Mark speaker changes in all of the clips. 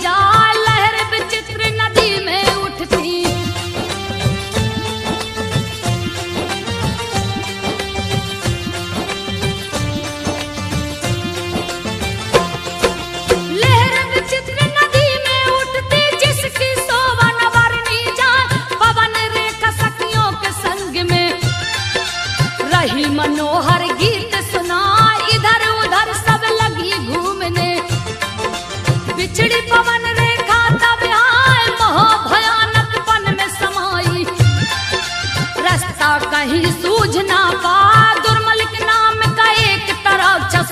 Speaker 1: जाए लहर विचित्र नदी में उठती। लहर विचित्र नदी में उठती जिसकी शोभा न वर्णी जाए। पवन रेखा सखियों के संग में रही मनोहर गीत सुना। इधर उधर सब लगी घूमने बिछड़ी पवन रेखा तब आए महा भयानक वन में समाई। रास्ता कहीं सूझ ना पा दुर्मलिक नाम का एक राक्षस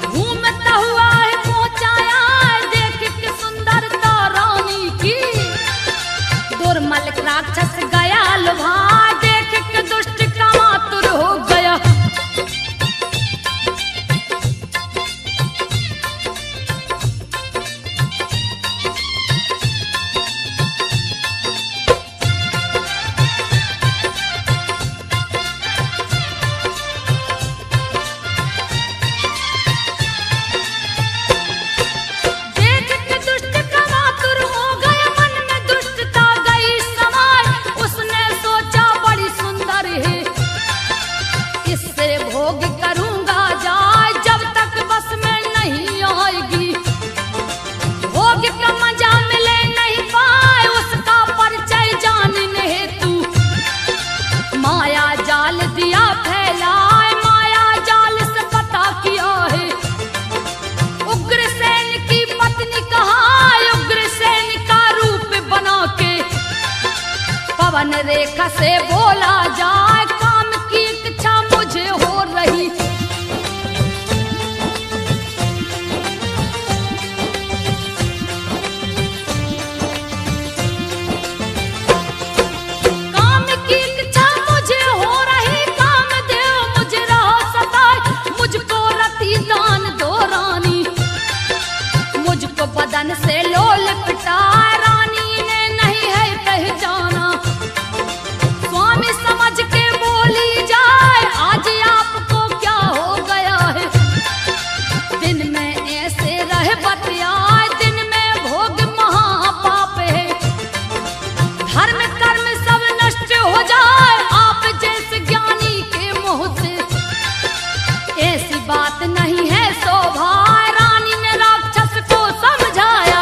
Speaker 1: घूमता हुआ है पहुंचाया। देख के सुंदरता रानी की दुर्मलिक राक्षस गया लुभा। देख के दुष्ट कामातुर हो गया। देख के दुष्ट कामातुर हो गया। मन में दुष्टता गई समाए। उसने सोचा बड़ी सुंदर है इससे भोग करूंगा जाए जब तक बस में नहीं आएगी। भोग का मजा मिले नहीं पाए उसका परिचय जानने हेतु माया जाल दिया फैलाए। माया जाल से पता किया है उग्रसेन की पत्नी कहाँ। उग्रसेन का रूप बना के पवन रेखा से बोला जाए काम की इच्छा मुझे हो रही। काम की इच्छा मुझे हो रही। काम देव मुझे रहा सताए। मुझको रति दान दो रानी। मुझको बदन से लोल पिटाए। रानी ने नहीं है पहचाना। स्वामी समझ के बोली जाए आज आपको क्या हो गया है। दिन में ऐसे रहे बतियाए। दिन में भोग महापाप है। धर्म कर्म सब नष्ट हो जाए आप जैसे ज्ञानी के मुंह से। ऐसी बात नहीं है शोभा। रानी ने राक्षस को समझाया।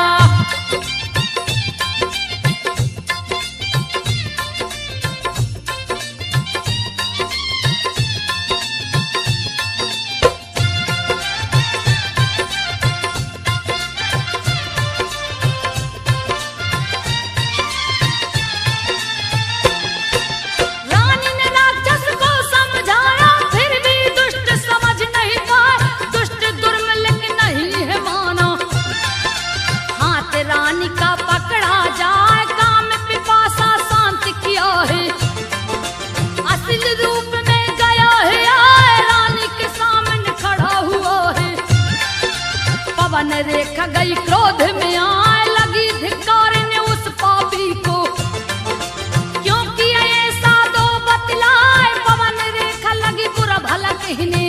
Speaker 1: रानी ने राक्षस को समझाया फिर भी दुष्ट समझ नहीं पाए। दुष्ट दुर्मलिक नहीं है माना। हाथ रानी का पकड़ा जाए। काम पिपासा शांत किया है। असल रूप में गया है आए। रानी के सामने खड़ा हुआ है। पवन रेखा गई क्रोध में आए। लगी धिक्कारने उस पापी को क्योंकि ऐसा दो बतलाए। पवन रेखा लगी बुरा भला कहने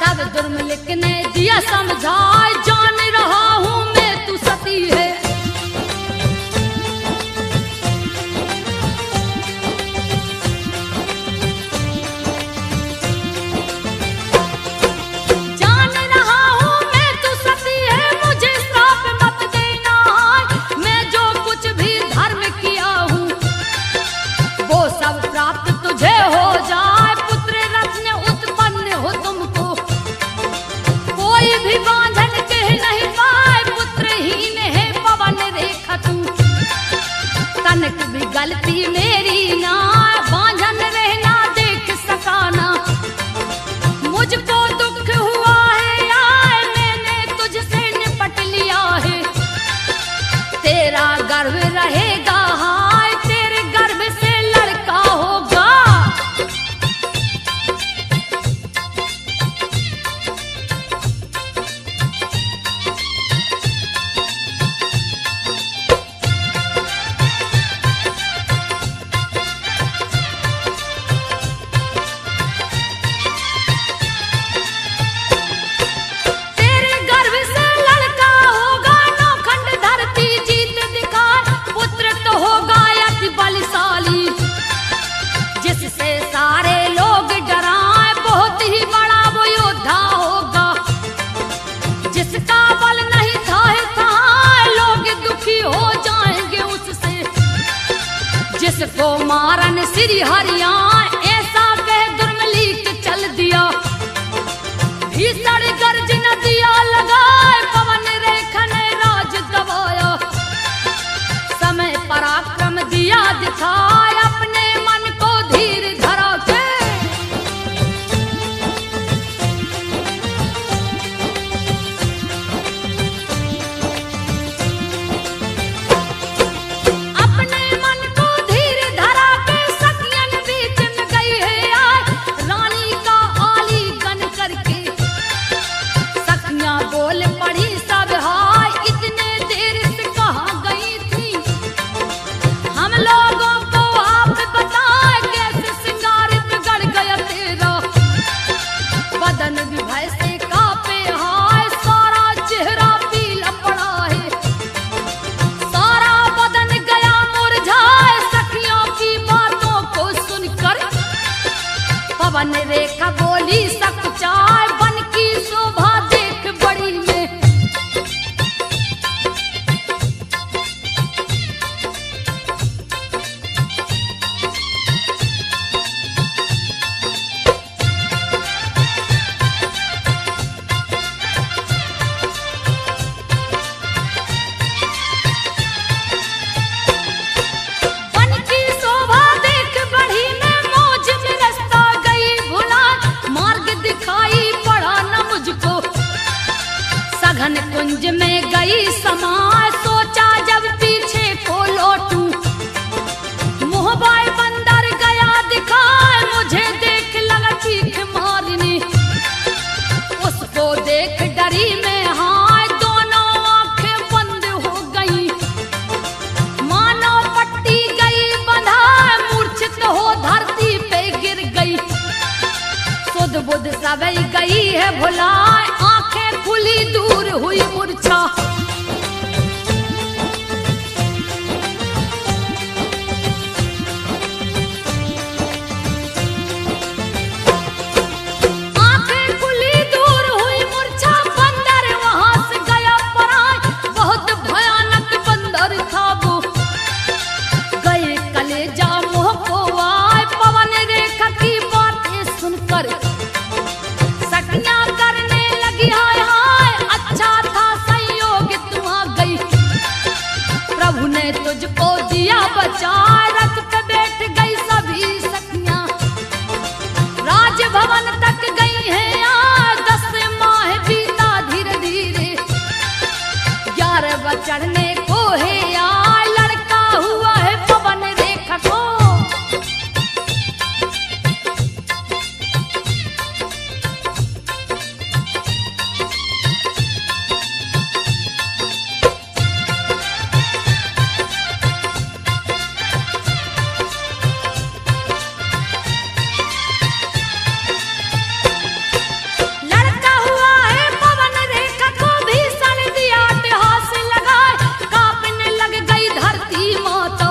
Speaker 1: तब दुर्मलिक ने दिया समझाए। जान रहा हूं मैं तू सती है। जान रहा हूं मैं तू सती है। मुझे श्राप मत देना। मैं जो कुछ भी धर्म किया हूं वो सब प्राप्त तुझे हो जाए। पुत्र रत्न उत्पन्न हो तुमको कोई भी बांधन कह नहीं पाए। पुत्रहीन है पवन रेखा तू। तनक भी गलती मेरी ना। बांधन रहना देख सकाना। मुझको दुख हुआ है आए। मैंने तुझसे निपट लिया है। तेरा गर्व रहेगा हाय। तेरे गर्भ से लड़का होगा। जिसको मारन श्री हरिया ऐसा कह दुर्मलीक चल दिया। भीषण गर्जन दिया लगाए पवन रेखा ने राज दबाया। समय पराक्रम दिया दिखाया अपने मन को धीर धरा के। अपने मन को धीर धरा के सखियन बीच में गई है आए रानी का आलिंगन करके। सखियां बोल पड़ी सब हाय इतने देर से कहाँ गई थी। हम लोगों को आप बताए कैसे सिंगार बिगड़ गया तेरा। बदन भी भय से कांपे हाय सारा चेहरा पीला पड़ा है। सारा बदन गया मुरझाए सखियों की बातों को सुनकर। पवन रेखा बोली सकुचाए बन की शोभा देख बड़ी में। बन की शोभा देख बड़ी में मौज में रास्ता गई भुला। मार्ग दिखाई पड़ा न मुझको सघन कुंज में गई समाए। सोचा जब पीछे को लौटूं मोहबाई बंदर गया दिखाए। मुझे देख लगा चीख मारने उसको देख डरी में हाय दोनों आंखें बंद हो गई। मानो पट्टी गई बंधा मूर्छित हो धरती पे गिर गई। सुध बुध सबई गई है भुलाए आंखें खुली दूर हुई मूर्छा। आंखें खुली दूर हुई मूर्छा। बंदर वहां से गया पराए बहुत भयानक बंदर था वो। गए कलेजा मुंह को आए पवन रेखा की बातें सुनकर। सखियां करने लगी हाय हाय अच्छा था संयोग तू आ गई। प्रभु ने तुझको दिया बचाए रथ पे बैठ गई सभी सखियां। राजभवन तक गई है आज 10 माह बीता धीरे धीरे। 11वां चढ़ने को है यार लड़का हुआ है पवन रेखा को। लड़का हुआ है पवन रेखा को भीषण दिया इतिहास लगाए। कांपने लग गई धरती माता।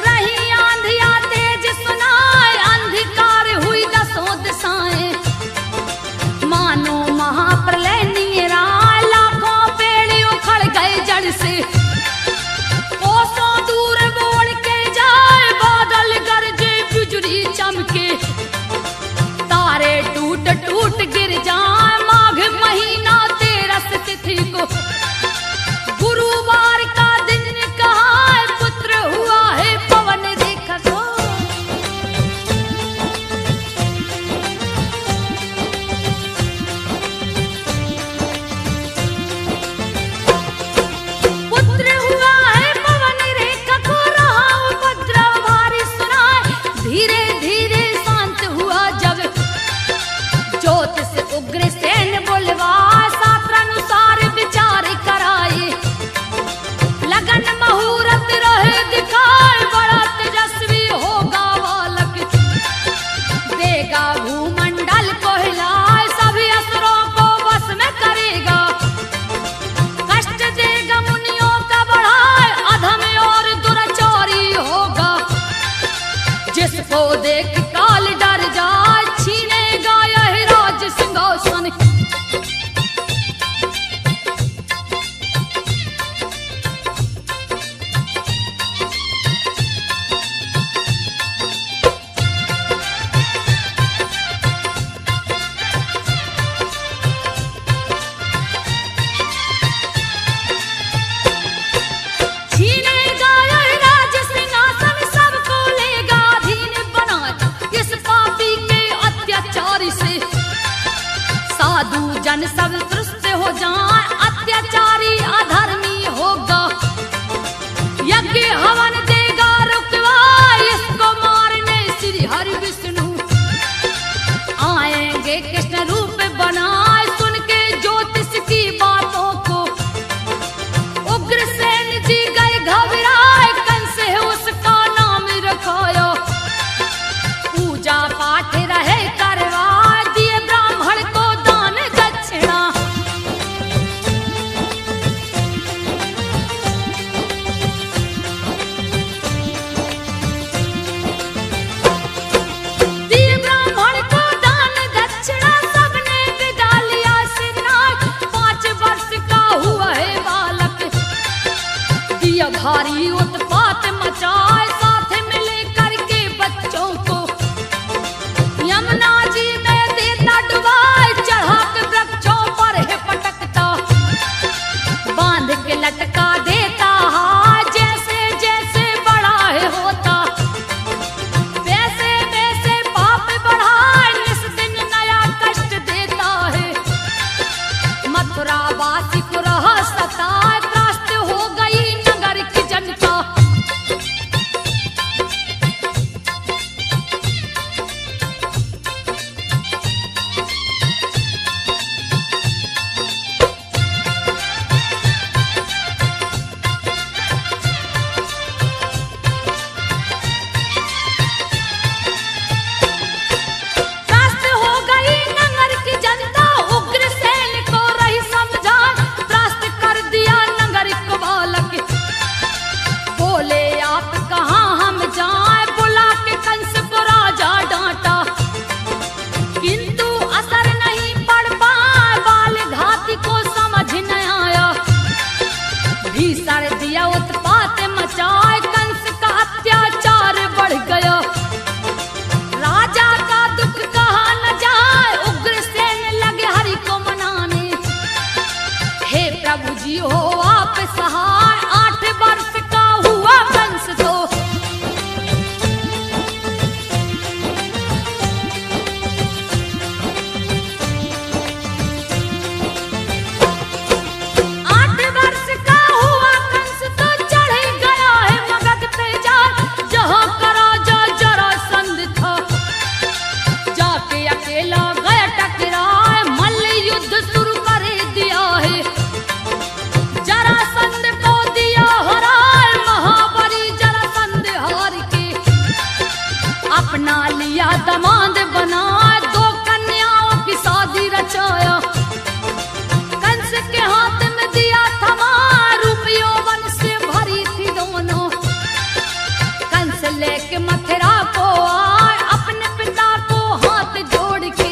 Speaker 1: रही आंधिया तेज सुनाए अंधकार हुई 10 दिशाएं। मानो महाप्रलय नीरा लाखों पेड़ उखड़ गए जड़ से। कोसों दूर बोल के जाए बादल गरजे बिजली चमके। तारे टूट टूट गिर जाए माघ महीना 13 तिथि को। गुरुवार का दिन कहा है पुत्र हुआ है पवन रेखा को। पुत्र हुआ है पवन रेखा को। रहा उपद्रव भारी सुनाए धीरे धीरे शांत हुआ जब। ज्योतिष उग्रसेन बुलवा शास्त्र अनुसार विचार कराए। लगन मुहूर्त रहे दिखाए बड़ा तेजस्वी होगा बालक। देगा भूमंडल को हिलाए सभी असुरों को वश में करेगा। कष्ट देगा मुनियों का बढ़ाए अधम और दुराचारी होगा। जिसको देख काल डर जाए छीनेगा यह राज सिंहासन। लिया दामाद बना, दो कन्याओं की शादी रचाया। कंस के हाथ में दिया थमा, रूप यौवन से भरी थी दोनों। कंस लेके मथुरा को आए, अपने पिता को हाथ जोड़ के।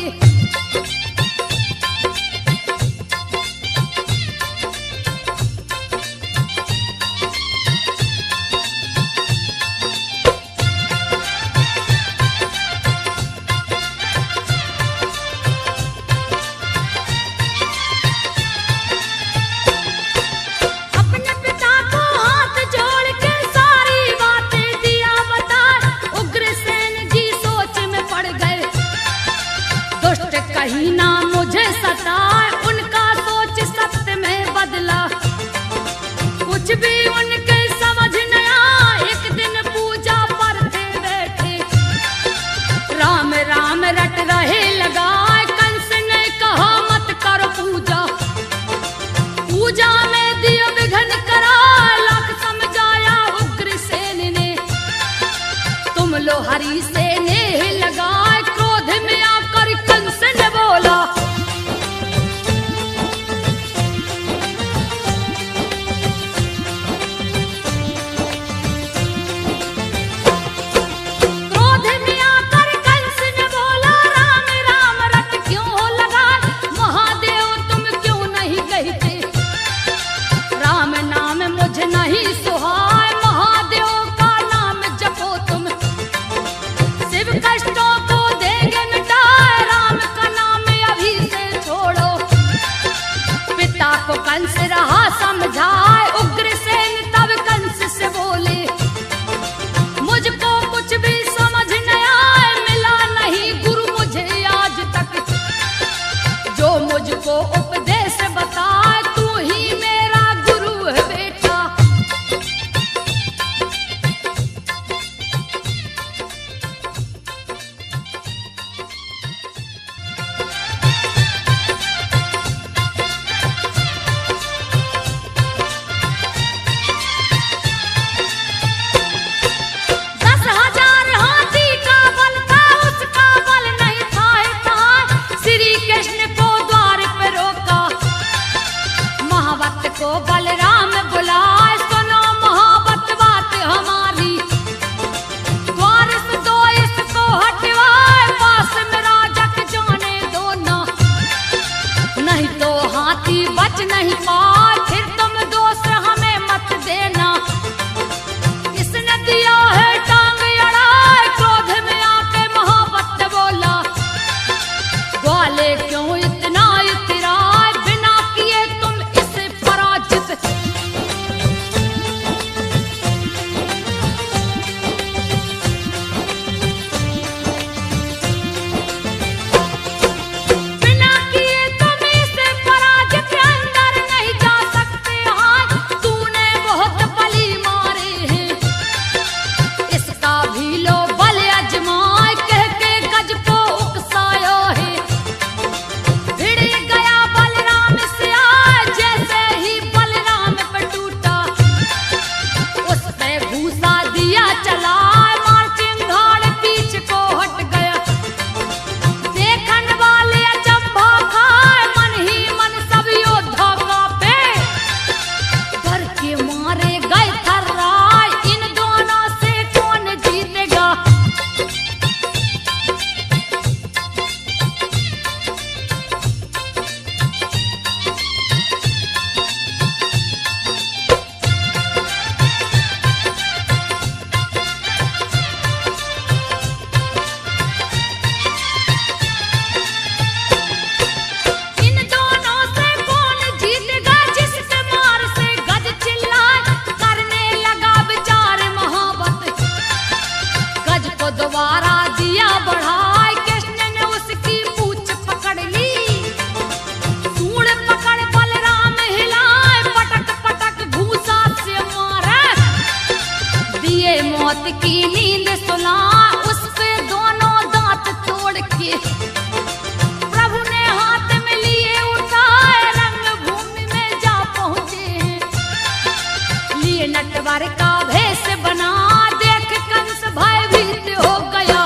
Speaker 1: अपने पिता को हाथ जोड़ के सारी बातें दिया बता। उग्रसेन जी सोच में पड़ गए, दुष्ट कहीं ना मुझे सताए। उनका सोच सत्य में बदला, कुछ भी उनके समझ न आया। एक दिन पूजा पर थे बैठे, राम राम रट रहे लगाए। कंस ने कहा मत करो पूजा, पूजा में दियो विघ्न करा। लाख समझाया उग्रसेन ने, तुम लो हरि से नेह लगाए। क्रोध में आकर कंस ने बोला, क्रोध में आकर कंस ने बोला, राम राम रट क्यों लगा। महादेव तुम क्यों नहीं कहते, राम नाम मुझे नहीं सुहाए। महादेव का नाम जपो तुम, शिव कष्टों को देंगे मिटाए। राम का नाम अभी से छोड़ो, पिता को कंस रहा समझाए। उग्रसेन तब कंस से बोले, मुझको कुछ भी समझ न आए। मिला नहीं गुरु मुझे आज तक, जो मुझको उपदेश बताए। तू ही मेरा गुरु है बेटा। मौत की नींद सुला, उस पे दोनों दांत तोड़ के प्रभु ने हाथ में लिए उठाए, रंग भूमि में जा पहुंचे हैं। लिए नटवर का भेष बना, देख कंस भयभीत हो गया।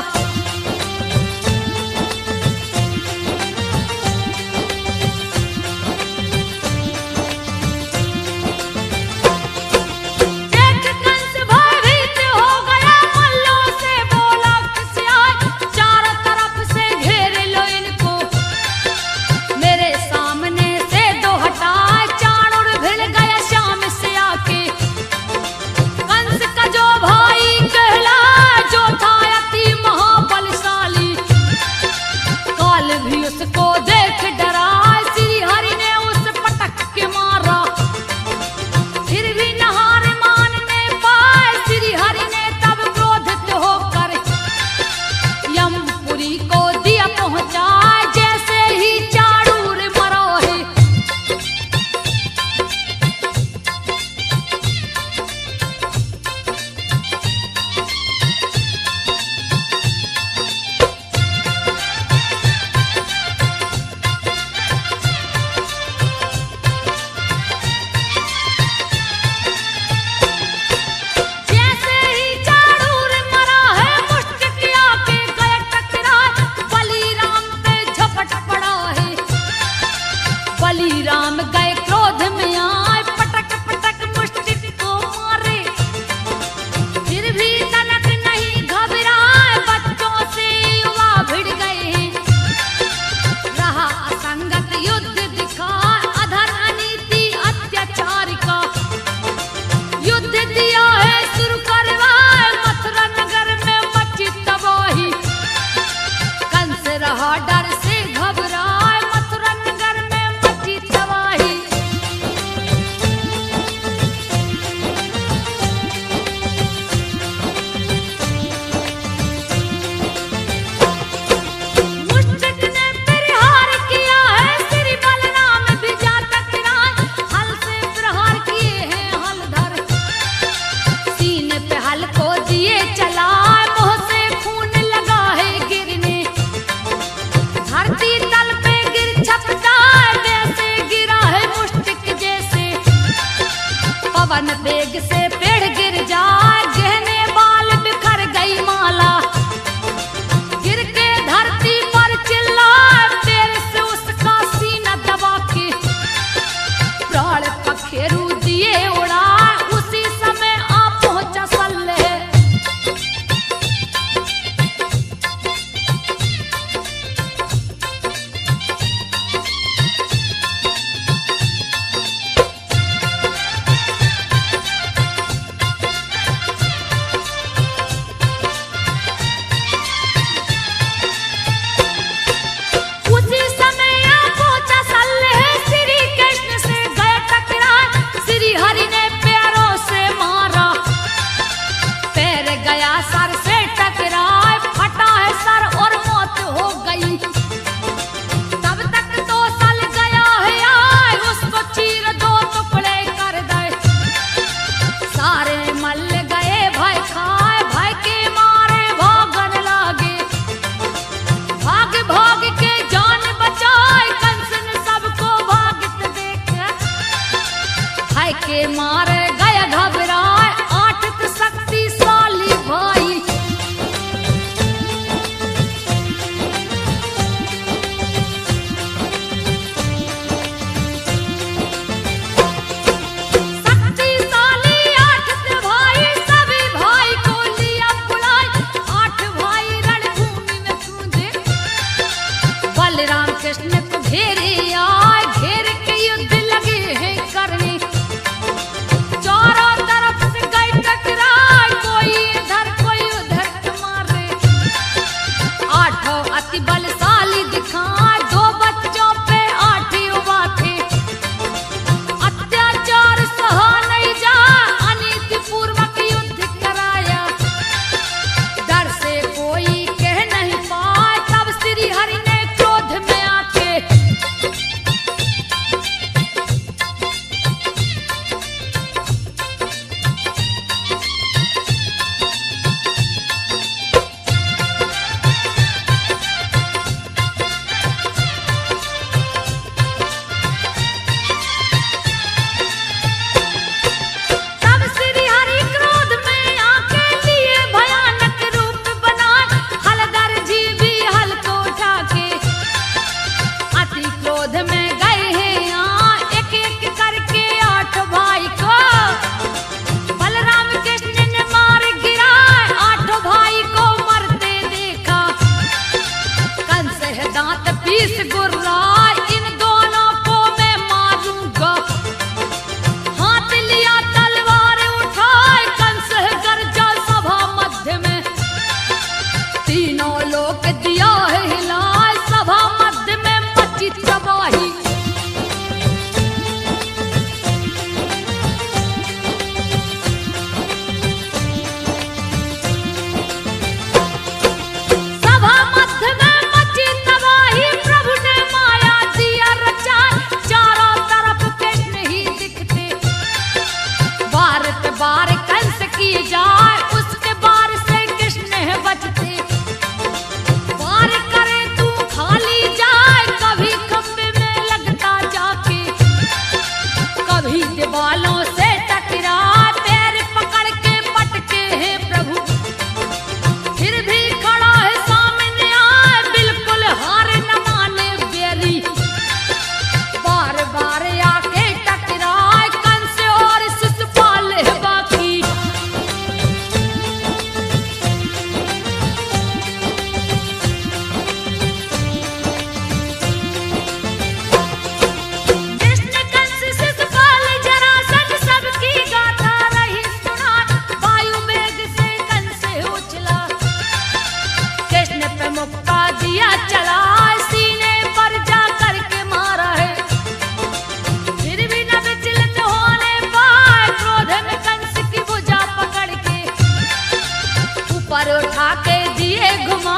Speaker 1: ऊपर उठा के दिए घुमा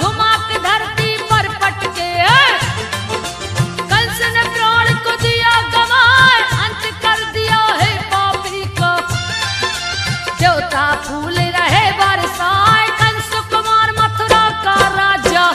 Speaker 1: घुमा के धरती पर पटके कंस ने प्राण को दिया गवाए अंत कर दिया है पापी को देवता फूल रहे बरसाए कंस कुमार मथुरा का राजा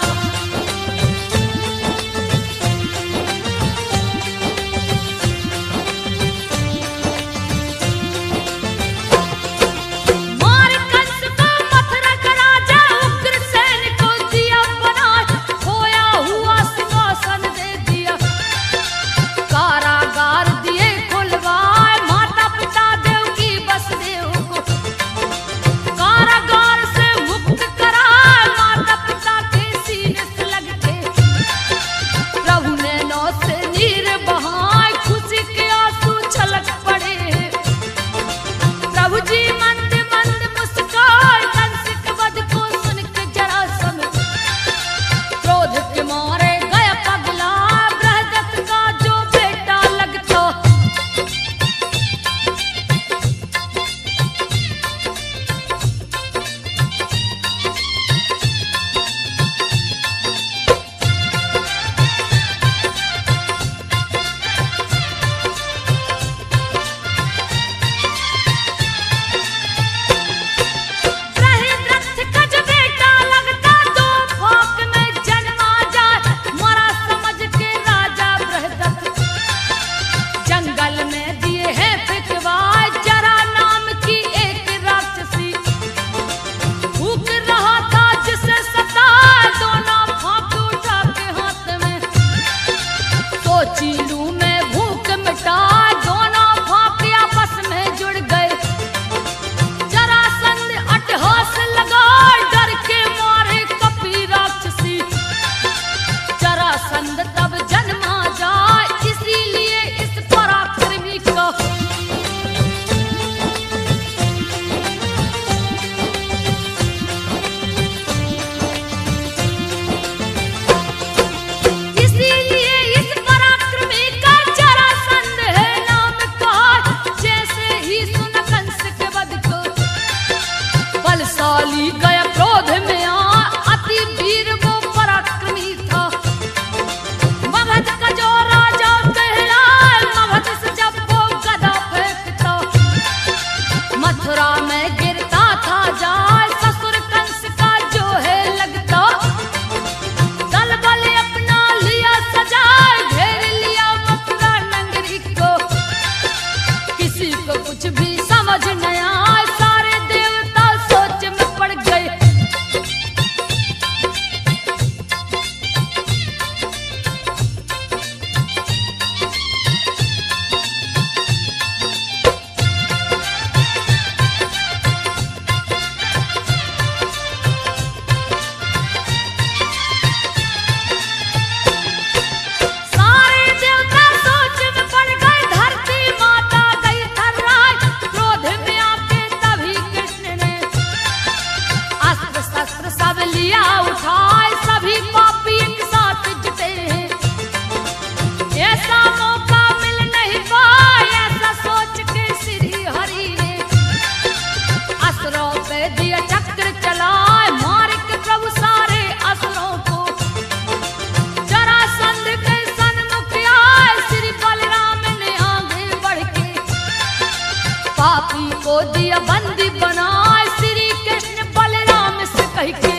Speaker 1: पापी को दिया बंदी बनाए श्री कृष्ण बलराम से कह के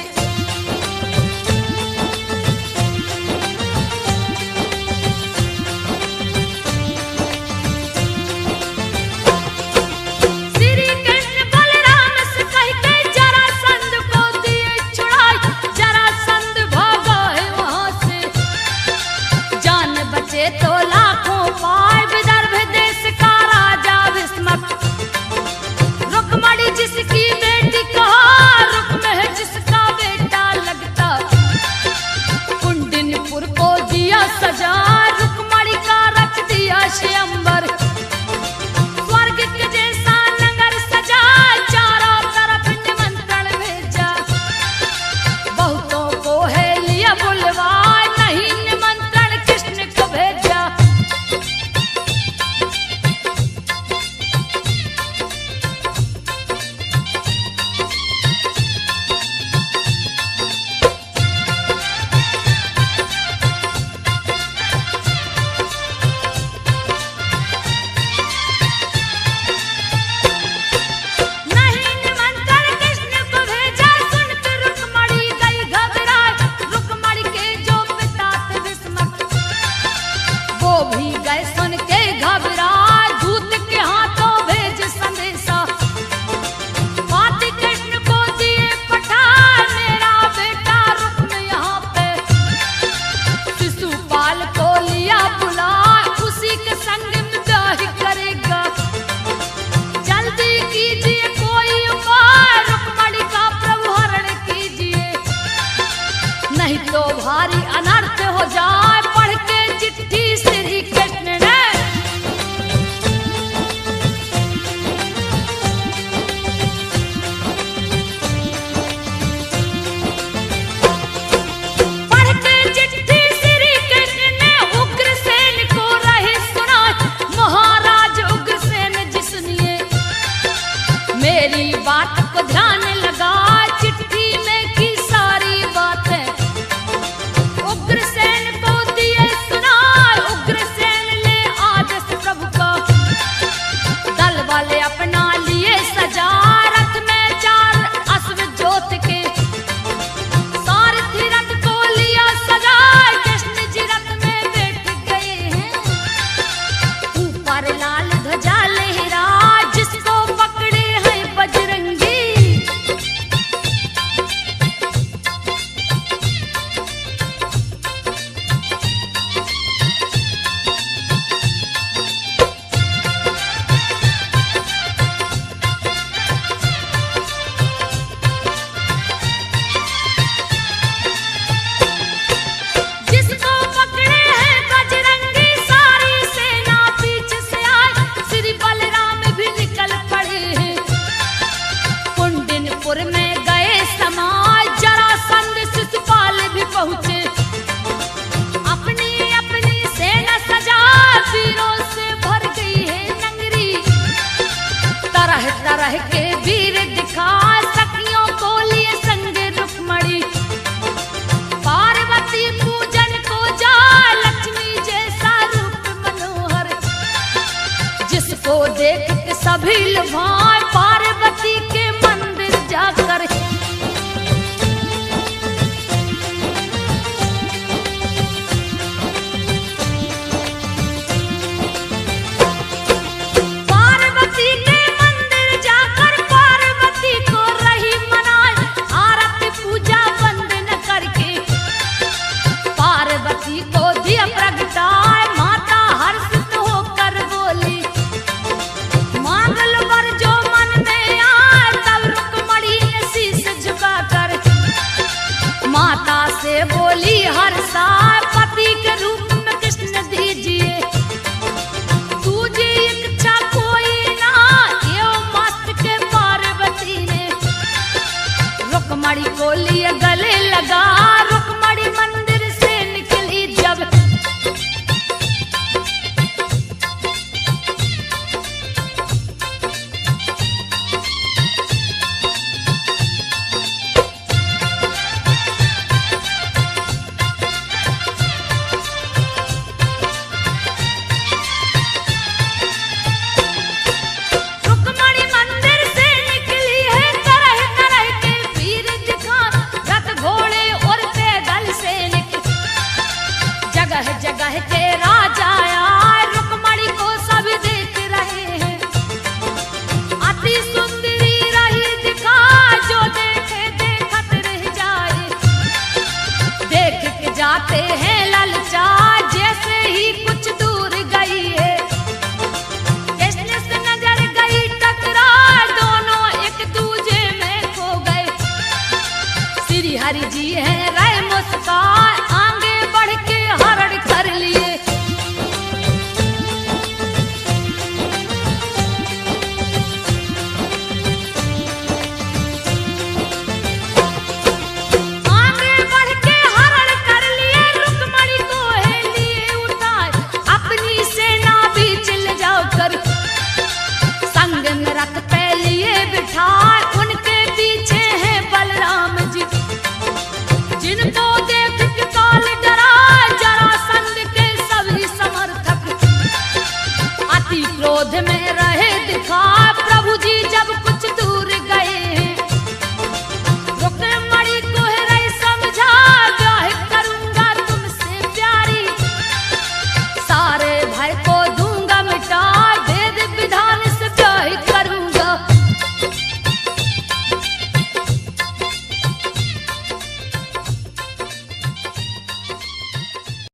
Speaker 1: श्री कृष्ण बलराम से कह के जरासंध को दिए छुड़ाए जरासंध भागा है वहां से जान बचे तो लाखों पाए विदर्भ देश का राजा भीष्मक रुक्मणी जिसकी बेटी कहा रुक्म है जिसका से बोली हर साय पति के रूप में कृष्ण दीजिए, तुझे इच्छा कोई ना यो मस्त के पार्वती ने। रुक्मणी को लिए गले लगा, रुक्मणी मंदिर से निकली जब, जगह के राजा आए, रुक्मणी को सब देख रहे हैं। अति सुंदरी रही दिखा, जो देखे देखत रह जाए। देख के जाते हैं ललचा, जैसे ही कुछ दूर गई है। कृष्ण से नजर गई टकरा, दोनों एक दूजे में खो गए। श्री हरि जी है रहे मुस्कान, आगे बढ़ के हरण कर लिए।